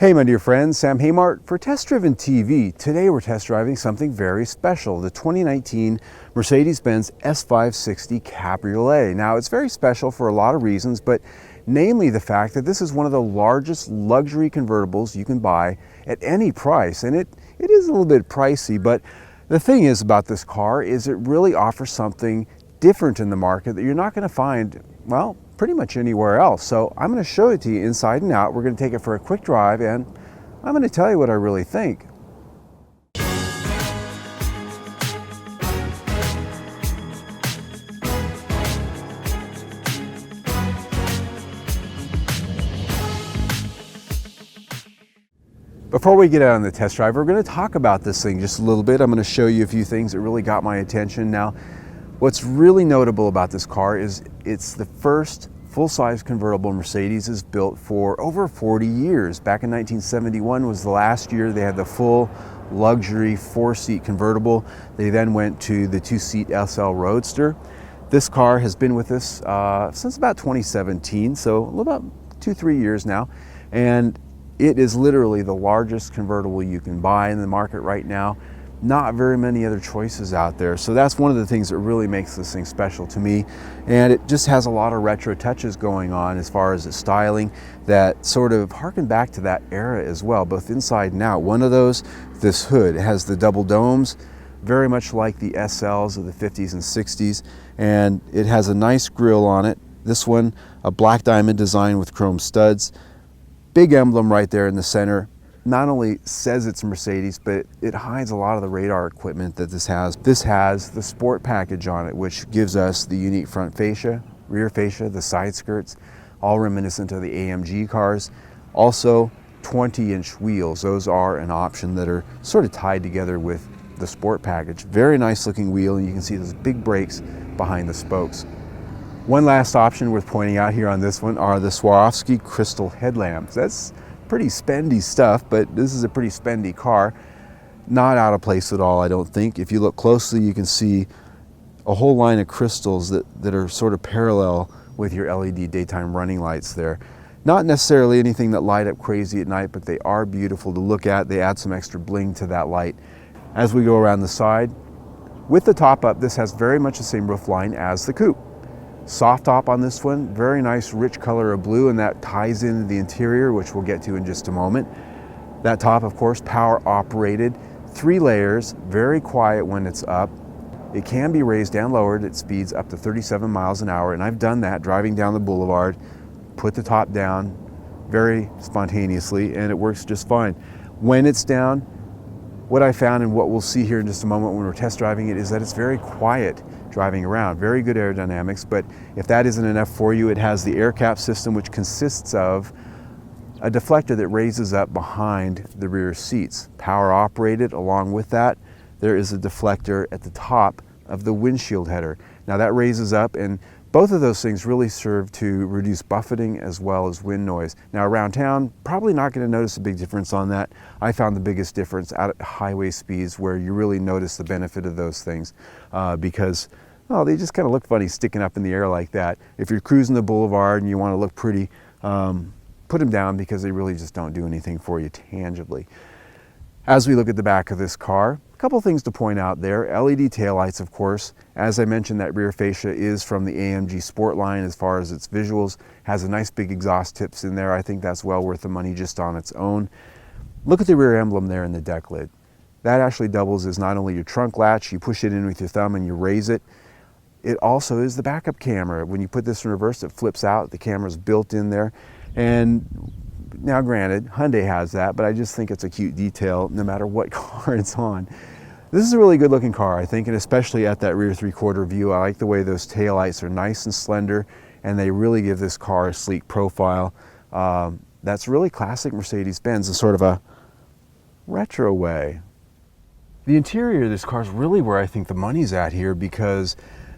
Hey my dear friends, Sam Haymart for Test Driven TV. Today we're test driving something very special, the 2019 Mercedes-Benz S560 Cabriolet. Now it's very special for a lot of reasons, but namely the fact that this is one of the largest luxury convertibles you can buy at any price. And it is a little bit pricey, but the thing is about this car is it really offers something different in the market that you're not going to find, well, pretty much anywhere else. So I'm going to show it to you inside and out. We're going to take it for a quick drive and I'm going to tell you what I really think. Before we get out on the test drive, we're going to talk about this thing just a little bit. I'm going to show you a few things that really got my attention. Now, what's really notable about this car is it's the first full-size convertible Mercedes is built for over 40 years. Back in 1971 was the last year they had the full luxury 4-seat convertible. They then went to the 2-seat SL Roadster. This car has been with us since about 2017, so about 2-3 years now. And it is literally the largest convertible you can buy in the market right now. Not very many other choices out there. So that's one of the things that really makes this thing special to me. And it just has a lot of retro touches going on as far as its styling that sort of harken back to that era as well, both inside and out. One of those, this hood, it has the double domes, very much like the SLs of the 50s and 60s. And it has a nice grille on it. This one, a black diamond design with chrome studs. Big emblem right there in the center. Not only says it's Mercedes, but it hides a lot of the radar equipment that this has. This has the sport package on it, which gives us the unique front fascia, rear fascia, the side skirts, all reminiscent of the AMG cars. Also, 20-inch wheels. Those are an option that are sort of tied together with the sport package. Very nice looking wheel, and you can see those big brakes behind the spokes. One last option worth pointing out here on this one are the Swarovski crystal headlamps. That's pretty spendy stuff, but this is a pretty spendy car. Not out of place at all, I don't think. If you look closely, you can see a whole line of crystals that are sort of parallel with your LED daytime running lights there. Not necessarily anything that light up crazy at night, but they are beautiful to look at. They add some extra bling to that light. As we go around the side, with the top up, this has very much the same roof line as the coupe. Soft top on this one, very nice rich color of blue, and that ties into the interior, which we'll get to in just a moment. That top, of course, power operated, 3 layers, very quiet when it's up. It can be raised and lowered at speeds up to 37 miles an hour, and I've done that driving down the boulevard, put the top down very spontaneously, and it works just fine. When it's down, what I found and what we'll see here in just a moment when we're test driving it is that it's very quiet driving around. Very good aerodynamics, but if that isn't enough for you, it has the air cap system, which consists of a deflector that raises up behind the rear seats. Power operated. Along with that, there is a deflector at the top of the windshield header. Now that raises up, and both of those things really serve to reduce buffeting as well as wind noise. Now around town, probably not going to notice a big difference on that. I found the biggest difference out at highway speeds where you really notice the benefit of those things because, well, they just kind of look funny sticking up in the air like that. If you're cruising the boulevard and you want to look pretty, put them down because they really just don't do anything for you tangibly. As we look at the back of this car, a couple things to point out there. LED taillights, of course. As I mentioned, that rear fascia is from the AMG Sport line as far as its visuals. Has a nice big exhaust tips in there. I think that's well worth the money just on its own. Look at the rear emblem there in the deck lid. That actually doubles as not only your trunk latch, you push it in with your thumb and you raise it. It also is the backup camera. When you put this in reverse, it flips out. The camera's built in there. And now granted, Hyundai has that, but I just think it's a cute detail no matter what car it's on. This is a really good looking car, I think, and especially at that rear 3/4 view. I like the way those taillights are nice and slender, and they really give this car a sleek profile. That's really classic Mercedes-Benz in sort of a retro way. The interior of this car is really where I think the money's at here because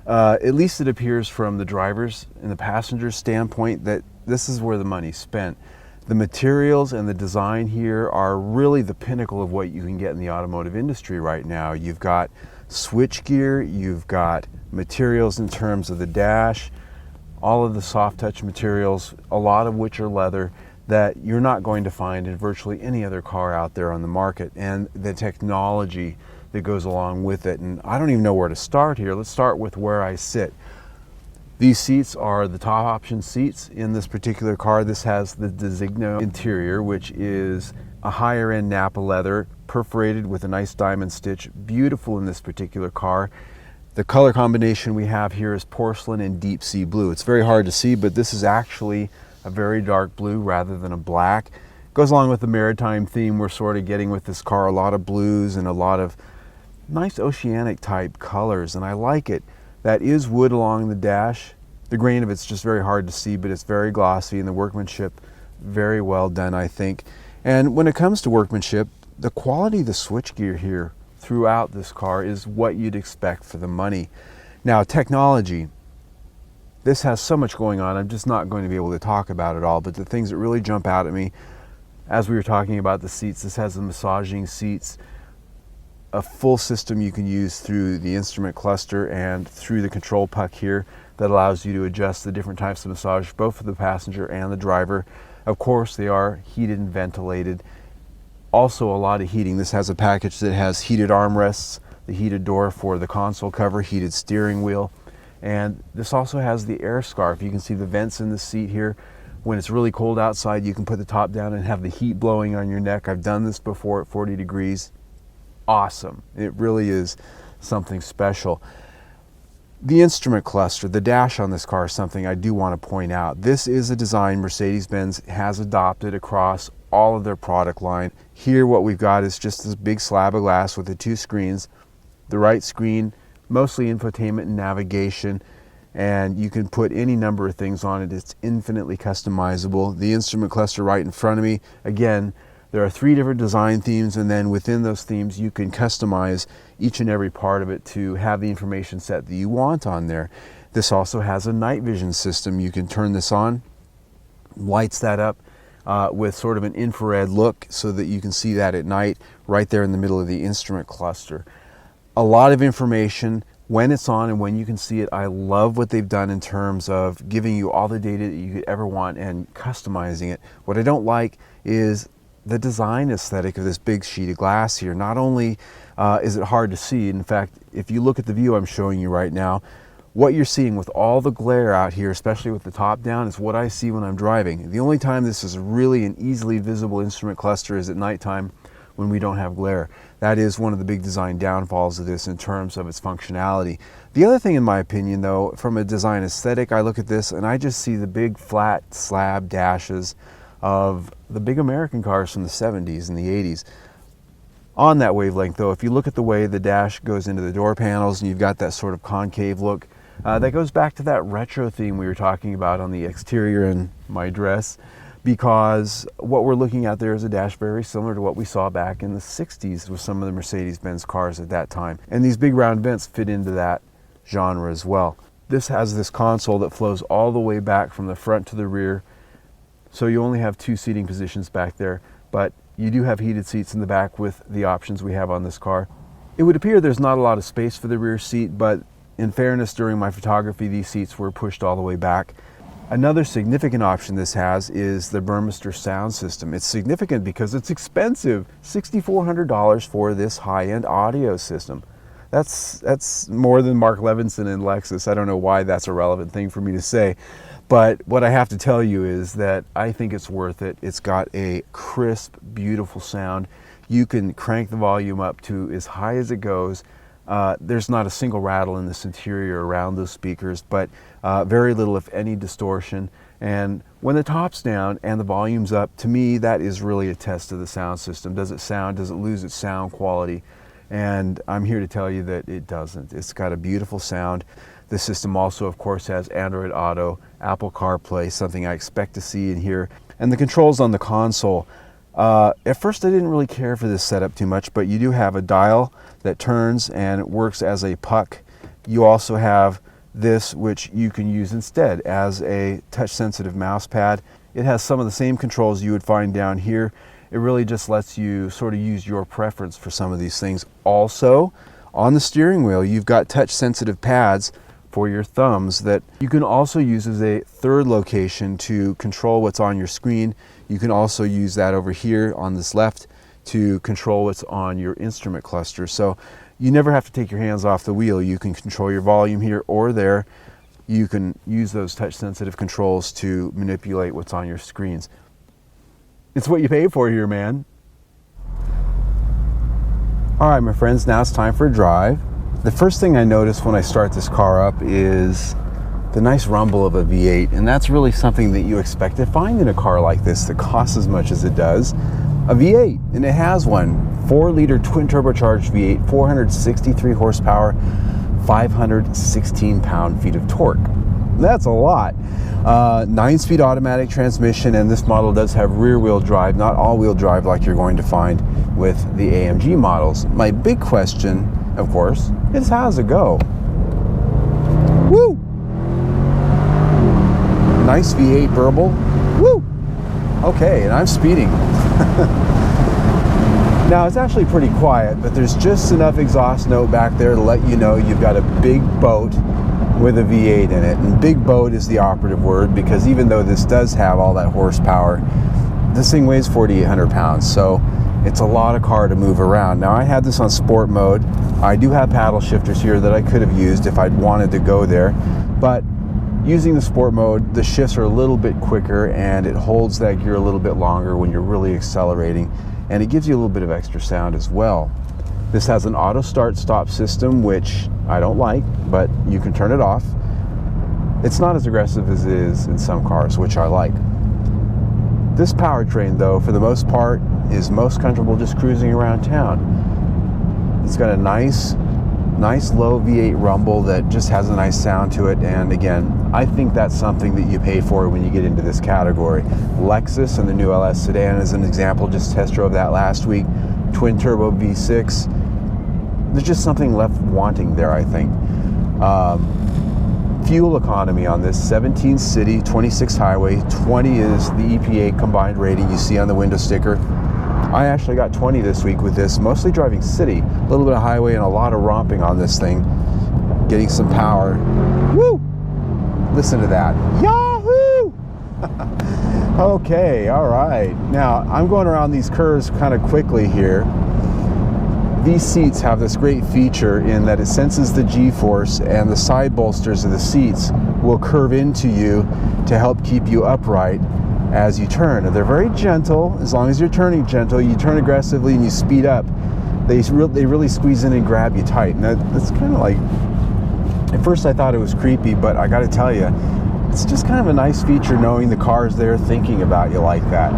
at least it appears from the driver's and the passenger's standpoint that this is where the money's spent. The materials and the design here are really the pinnacle of what you can get in the automotive industry right now. You've got switchgear, you've got materials in terms of the dash, all of the soft touch materials, a lot of which are leather. that you're not going to find in virtually any other car out there on the market, and the technology that goes along with it. And I don't even know where to start here. Let's start with where I sit. These seats are the top option seats in this particular car. This has the Designo interior, which is a higher end Napa leather, perforated with a nice diamond stitch. Beautiful in this particular car. The color combination we have here is porcelain and deep sea blue. It's very hard to see, but this is actually a very dark blue rather than a black. Goes along with the maritime theme we're sort of getting with this car. A lot of blues and a lot of nice oceanic type colors, and I like it. That is wood along the dash. The grain of it's just very hard to see, but it's very glossy, and the workmanship very well done, I think. And when it comes to workmanship, the quality of the switchgear here throughout this car is what you'd expect for the money. Now, technology. This has so much going on, I'm just not going to be able to talk about it all, but the things that really jump out at me, as we were talking about the seats, this has the massaging seats, a full system you can use through the instrument cluster and through the control puck here that allows you to adjust the different types of massage, both for the passenger and the driver. Of course, they are heated and ventilated. Also a lot of heating. This has a package that has heated armrests, the heated door for the console cover, heated steering wheel. And this also has the air scarf. You can see the vents in the seat here. When it's really cold outside, you can put the top down and have the heat blowing on your neck. I've done this before at 40 degrees. Awesome. It really is something special. The instrument cluster, the dash on this car is something I do want to point out. This is a design Mercedes-Benz has adopted across all of their product line. Here what we've got is just this big slab of glass with the two screens. The right screen, mostly infotainment and navigation, and you can put any number of things on it. It's infinitely customizable. The instrument cluster right in front of me, again, there are 3 different design themes, and then within those themes you can customize each and every part of it to have the information set that you want on there. This also has a night vision system. You can turn this on, lights that up with sort of an infrared look so that you can see that at night right there in the middle of the instrument cluster. A lot of information when it's on and when you can see it. I love what they've done in terms of giving you all the data that you could ever want and customizing it. What I don't like is the design aesthetic of this big sheet of glass here. Not only is it hard to see, in fact, if you look at the view I'm showing you right now, what you're seeing with all the glare out here, especially with the top down, is what I see when I'm driving. The only time this is really an easily visible instrument cluster is at nighttime when we don't have glare. That is one of the big design downfalls of this in terms of its functionality. The other thing, in my opinion, though, from a design aesthetic, I look at this and I just see the big flat slab dashes of the big American cars from the 70s and the 80s. On that wavelength, though, if you look at the way the dash goes into the door panels and you've got that sort of concave look, that goes back to that retro theme we were talking about on the exterior in my dress, because what we're looking at there is a dash very similar to what we saw back in the 60s with some of the Mercedes-Benz cars at that time. And these big round vents fit into that genre as well. This has this console that flows all the way back from the front to the rear, so you only have 2 seating positions back there, but you do have heated seats in the back with the options we have on this car. It would appear there's not a lot of space for the rear seat, but in fairness, during my photography, these seats were pushed all the way back. Another significant option this has is the Burmester sound system. It's significant because it's expensive, $6,400 for this high-end audio system. That's more than Mark Levinson and Lexus. I don't know why that's a relevant thing for me to say, but what I have to tell you is that I think it's worth it. It's got a crisp, beautiful sound. You can crank the volume up to as high as it goes. There's not a single rattle in this interior around those speakers, but very little, if any, distortion. And when the top's down and the volume's up, to me, that is really a test of the sound system. Does it sound? Does it lose its sound quality? And I'm here to tell you that it doesn't. It's got a beautiful sound. The system also, of course, has Android Auto, Apple CarPlay, something I expect to see in here. And the controls on the console. At first I didn't really care for this setup too much, but you do have a dial that turns and it works as a puck. You also have this, which you can use instead as a touch-sensitive mouse pad. It has some of the same controls you would find down here. It really just lets you sort of use your preference for some of these things. Also, on the steering wheel, you've got touch-sensitive pads for your thumbs that you can also use as a third location to control what's on your screen. You can also use that over here on this left to control what's on your instrument cluster. So you never have to take your hands off the wheel. You can control your volume here or there. You can use those touch sensitive controls to manipulate what's on your screens. It's what you pay for here, man. All right, my friends, now it's time for a drive. The first thing I notice when I start this car up is the nice rumble of a V8, and that's really something that you expect to find in a car like this that costs as much as it does. A V8, and it has one. 4-liter twin turbocharged V8, 463 horsepower, 516 pound-feet of torque. That's a lot. 9-speed automatic transmission, and this model does have rear-wheel drive, not all-wheel drive like you're going to find with the AMG models. My big question, of course, is how does it go? Woo! Nice V8 burble. Woo! Okay, and I'm speeding. Now it's actually pretty quiet, but there's just enough exhaust note back there to let you know you've got a big boat with a V8 in it. And big boat is the operative word, because even though this does have all that horsepower, this thing weighs 4,800 pounds, so it's a lot of car to move around. Now I had this on sport mode. I do have paddle shifters here that I could have used if I'd wanted to go there, but using the sport mode, the shifts are a little bit quicker and it holds that gear a little bit longer when you're really accelerating, and it gives you a little bit of extra sound as well. This has an auto start stop system, which I don't like, but you can turn it off. It's not as aggressive as it is in some cars, which I like. This powertrain, though, for the most part, is most comfortable just cruising around town. It's got a nice low V8 rumble that just has a nice sound to it, and again, I think that's something that you pay for when you get into this category. Lexus and the new LS sedan is an example, just test drove that last week. Twin turbo V6. There's just something left wanting there, I think. Fuel economy on this: 17 city, 26 highway, 20 is the EPA combined rating you see on the window sticker. I actually got 20 this week with this, mostly driving city, a little bit of highway and a lot of romping on this thing, getting some power. Woo! Listen to that. Yahoo! Okay, all right. Now, I'm going around these curves kind of quickly here. These seats have this great feature in that it senses the G-force, and the side bolsters of the seats will curve into you to help keep you upright as you turn. And they're very gentle. As long as you're turning gentle, you turn aggressively and you speed up, they really squeeze in and grab you tight. And that's kind of like, at first I thought it was creepy, but I got to tell you, it's just kind of a nice feature knowing the car's there thinking about you like that.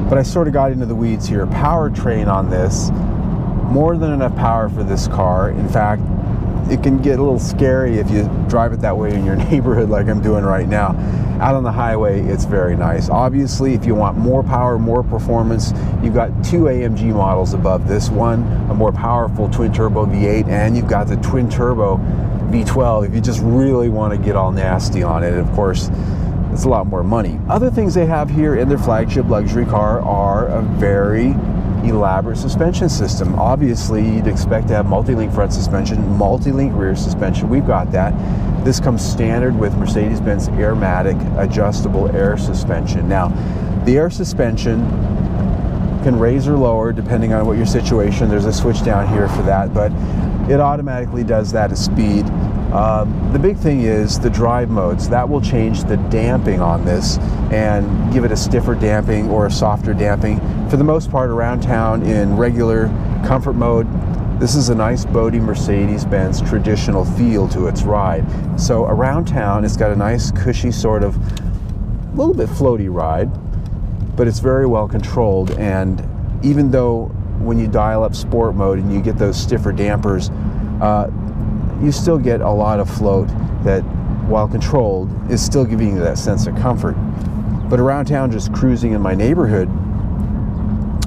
But I sort of got into the weeds here. Powertrain on this, more than enough power for this car. In fact, it can get a little scary if you drive it that way in your neighborhood like I'm doing right now. Out on the highway, it's very nice. Obviously, if you want more power, more performance, you've got 2 AMG models above this one, a more powerful twin turbo V8, and you've got the twin turbo V12 if you just really want to get all nasty on it. Of course, it's a lot more money. Other things they have here in their flagship luxury car are a very elaborate suspension system. Obviously, you'd expect to have multi-link front suspension, multi-link rear suspension. We've got that. This comes standard with Mercedes-Benz Airmatic adjustable air suspension. Now, the air suspension can raise or lower depending on what your situation. There's a switch down here for that, but it automatically does that at speed. The big thing is the drive modes. That will change the damping on this and give it a stiffer damping or a softer damping. For the most part, around town in regular comfort mode, this is a nice boaty Mercedes-Benz traditional feel to its ride. So around town, it's got a nice cushy sort of a little bit floaty ride, but it's very well controlled. And even though when you dial up sport mode and you get those stiffer dampers, you still get a lot of float that, while controlled, is still giving you that sense of comfort. But around town, just cruising in my neighborhood,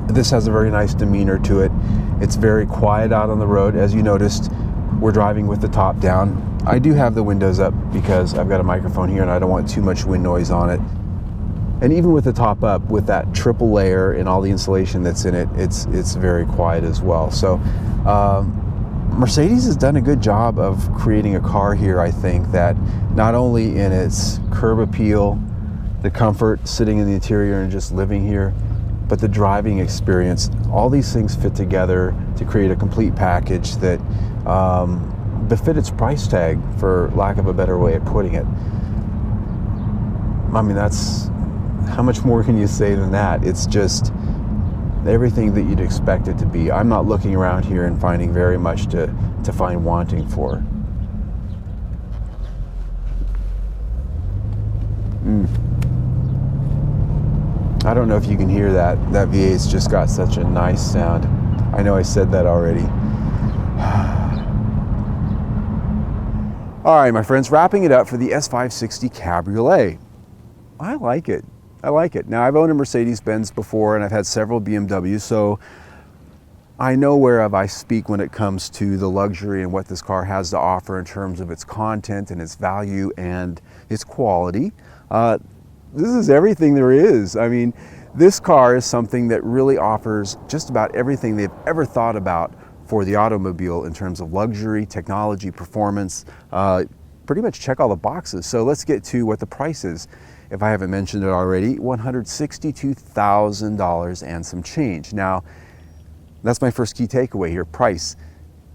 this has a very nice demeanor to it. It's very quiet out on the road. As you noticed, we're driving with the top down. I do have the windows up because I've got a microphone here and I don't want too much wind noise on it. And even with the top up, with that triple layer and all the insulation that's in it, it's very quiet as well. So Mercedes has done a good job of creating a car here, I think, that not only in its curb appeal, the comfort sitting in the interior and just living here, but the driving experience, all these things fit together to create a complete package that befit its price tag, for lack of a better way of putting it. I mean, that's, how much more can you say than that? It's just everything that you'd expect it to be. I'm not looking around here and finding very much to find wanting for. I don't know if you can hear that. That V8's just got such a nice sound. I know I said that already. All right, my friends, wrapping it up for the S560 Cabriolet. I like it. I like it. Now, I've owned a Mercedes-Benz before, and I've had several BMWs, so I know whereof I speak when it comes to the luxury and what this car has to offer in terms of its content and its value and its quality. This is everything there is. I mean, this car is something that really offers just about everything they've ever thought about for the automobile in terms of luxury, technology, performance. Pretty much check all the boxes. So let's get to what the price is. If I haven't mentioned it already, $162,000 and some change. Now, that's my first key takeaway here, price.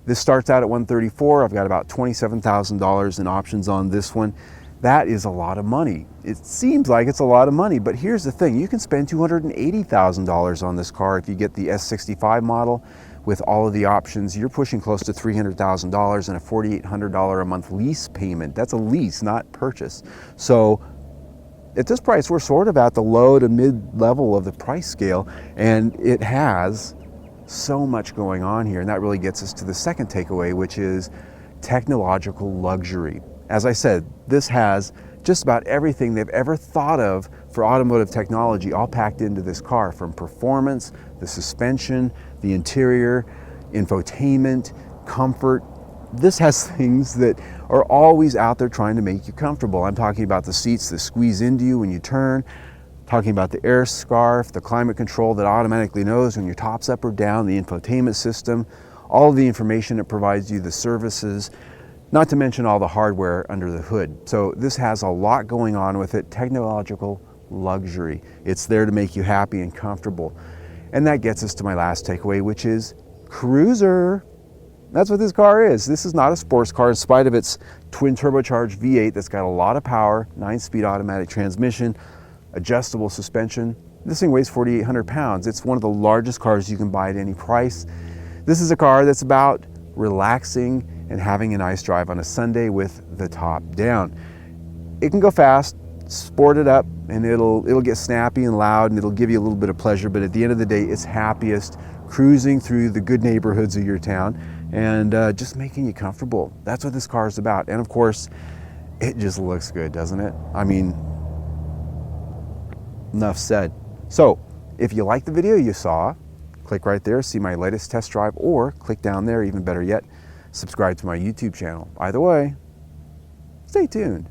This starts out at $134,000. I've got about $27,000 in options on this one. That is a lot of money. It seems like it's a lot of money, but here's the thing. You can spend $280,000 on this car if you get the S65 model with all of the options. You're pushing close to $300,000 and a $4,800 a month lease payment. That's a lease, not purchase. So at this price, we're sort of at the low to mid level of the price scale, and it has so much going on here. And that really gets us to the second takeaway, which is technological luxury. As I said, this has just about everything they've ever thought of for automotive technology all packed into this car, from performance, the suspension, the interior, infotainment, comfort. This has things that are always out there trying to make you comfortable. I'm talking about the seats that squeeze into you when you turn, talking about the air scarf, the climate control that automatically knows when your top's up or down, the infotainment system, all of the information it provides you, the services, not to mention all the hardware under the hood. So this has a lot going on with it, technological luxury. It's there to make you happy and comfortable. And that gets us to my last takeaway, which is cruiser. That's what this car is. This is not a sports car, in spite of its twin turbocharged V8 that's got a lot of power, 9-speed automatic transmission, adjustable suspension. This thing weighs 4,800 pounds. It's one of the largest cars you can buy at any price. This is a car that's about relaxing and having a nice drive on a Sunday with the top down. It can go fast, sport it up, and it'll get snappy and loud, and it'll give you a little bit of pleasure, but at the end of the day, it's happiest cruising through the good neighborhoods of your town and just making you comfortable. That's what this car is about. And of course, it just looks good, doesn't it? I mean, enough said. So if you like the video you saw, click right there, see my latest test drive, or click down there, even better yet, subscribe to my YouTube channel. Either way, stay tuned.